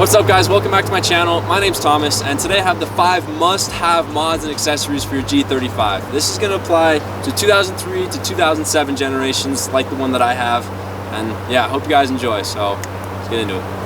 What's up guys, welcome back to my channel. My name's Thomas and today I have the 5 must-have mods and accessories for your G35. This is going to apply to 2003 to 2007 generations like the one that I have. And yeah, I hope you guys enjoy, so let's get into it.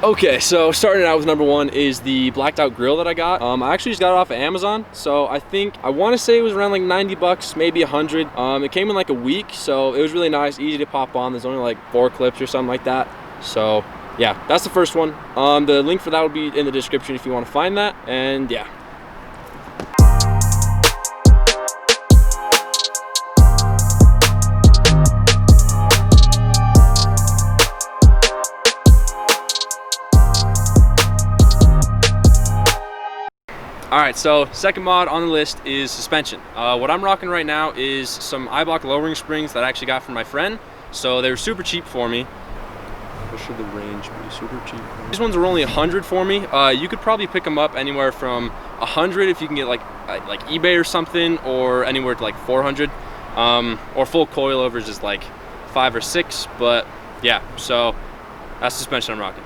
Okay, so starting out with number 1 is the blacked out grill that I got. I actually just got it off of Amazon, so I want to say it was around like 90 bucks, maybe 100. It came in like a week, so it was really nice, easy to pop on. There's only like 4 clips or something like that. So yeah, that's the first one. The link for that will be in the description if you want to find that, and yeah. Alright, so second mod on the list is suspension. What I'm rocking right now is some Eibach lowering springs that I actually got from my friend. So they were super cheap for me. What should the range be? Super cheap. These ones were only 100 for me. You could probably pick them up anywhere from 100 if you can get like eBay or something, or anywhere to like 400. Or full coilovers is like 5 or 6. But yeah, so that's the suspension I'm rocking.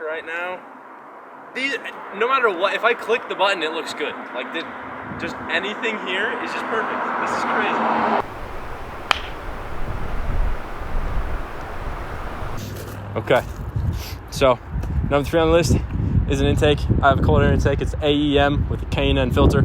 Right now, no matter what, if I click the button, it looks good. Like just anything here is just perfect. This is crazy. Okay, so number 3 on the list is an intake. I have a cold air intake. It's AEM with a K&N filter,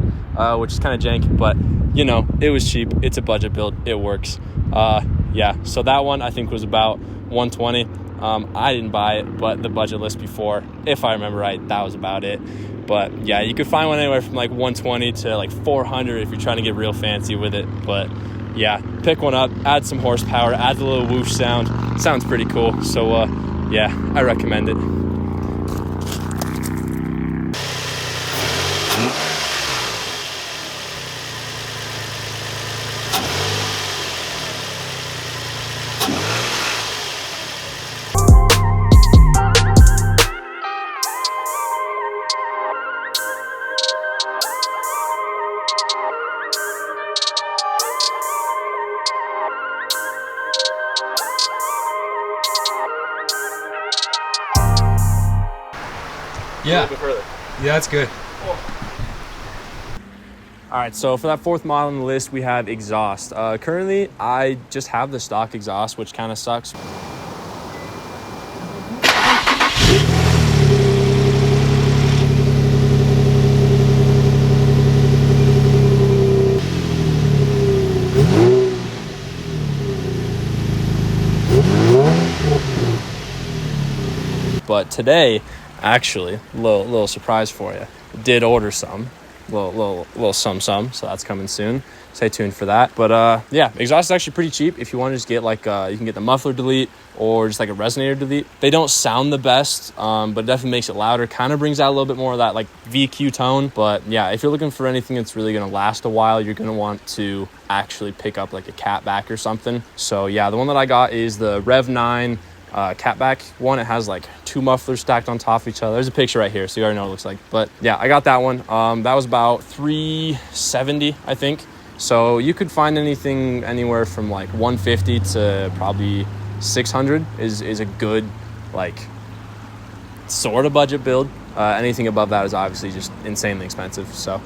which is kind of jank, but you know, it was cheap. It's a budget build. It works. Yeah, so that one I think was about 120. I didn't buy it, but the budget list before, if I remember right, that was about it. But yeah, you could find one anywhere from like 120 to like 400 if you're trying to get real fancy with it. But yeah, pick one up, add some horsepower, add a little whoosh sound. Sounds pretty cool. So yeah, I recommend it. Yeah, that's good. Cool. All right, so for that 4th model on the list, we have exhaust. Currently, I just have the stock exhaust, which kind of sucks. But today, actually, little surprise for you. Did order some, little some, so that's coming soon. Stay tuned for that. But yeah, exhaust is actually pretty cheap. If you want to just get like you can get the muffler delete or just like a resonator delete. They don't sound the best, but it definitely makes it louder. Kind of brings out a little bit more of that like VQ tone. But yeah, if you're looking for anything that's really gonna last a while, you're gonna want to actually pick up like a catback or something. So yeah, the one that I got is the Rev 9. Catback one. It has like 2 mufflers stacked on top of each other. There's a picture right here, so you already know what it looks like. But yeah, I got that one. That was about $370, I think. So you could find anything anywhere from like 150 to probably 600 is a good like sort of budget build. Anything above that is obviously just insanely expensive. So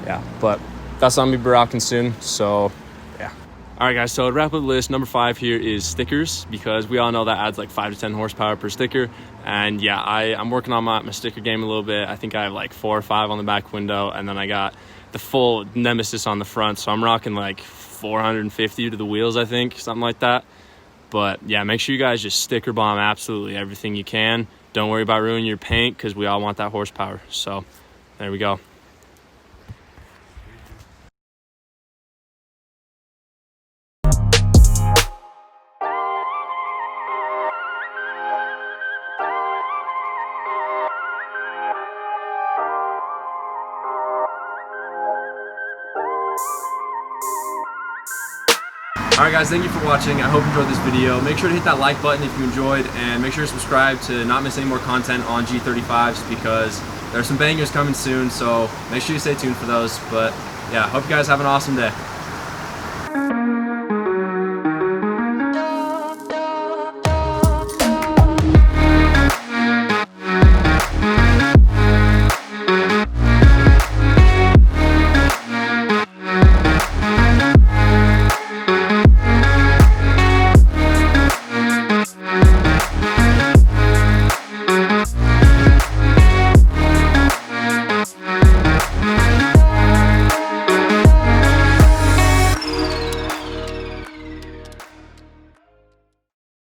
yeah, but that's on me rocking soon. So yeah. All right, guys, so to wrap up the list, number 5 here is stickers, because we all know that adds like 5 to 10 horsepower per sticker. And yeah, I'm working on my sticker game a little bit. I think I have like 4 or 5 on the back window, and then I got the full Nemesis on the front. So I'm rocking like 450 to the wheels, I think, something like that. But yeah, make sure you guys just sticker bomb absolutely everything you can. Don't worry about ruining your paint, because we all want that horsepower. So there we go. Alright guys, thank you for watching. I hope you enjoyed this video. Make sure to hit that like button if you enjoyed, and make sure to subscribe to not miss any more content on G35s, because there are some bangers coming soon, so make sure you stay tuned for those. But yeah, hope you guys have an awesome day.